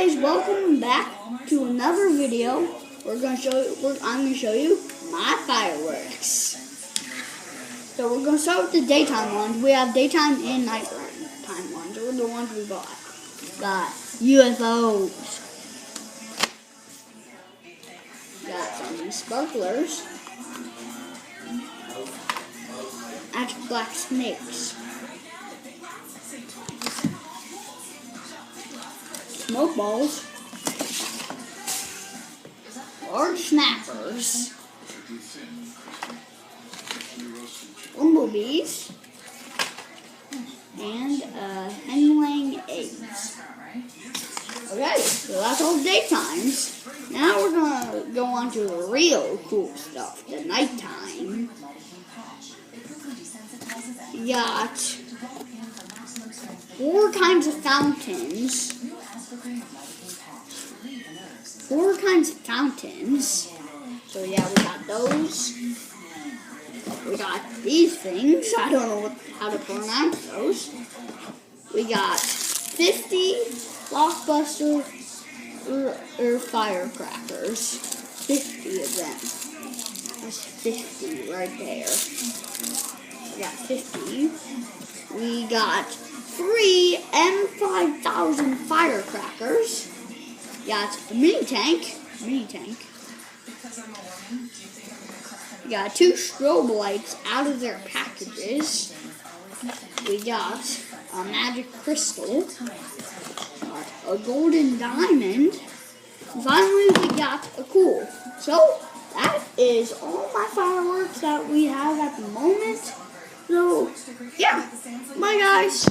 guys, welcome back to another video. I'm gonna show you my fireworks. So we're gonna start with the daytime ones. We have daytime and nighttime ones. Those are the ones we bought. Got UFOs. Got some sparklers. Magic black snakes. Smoke balls. Large snappers. Bumblebees. And Henling eggs. Okay, so that's all daytimes. Now we're gonna go on to the real cool stuff, the nighttime. You got 4 kinds of fountains. 4 kinds of fountains. So yeah, we got those. We got these things. I don't know how to pronounce those. We got 50 blockbuster firecrackers. 50 of them. That's 50 right there. We got 50. We got 3 M5000 firecrackers. Got a mini tank. We got 2 strobe lights out of their packages. We got a magic crystal. A golden diamond. And finally, we got a cool. So, that is all my fireworks that we have at the moment. So, yeah. Bye, guys.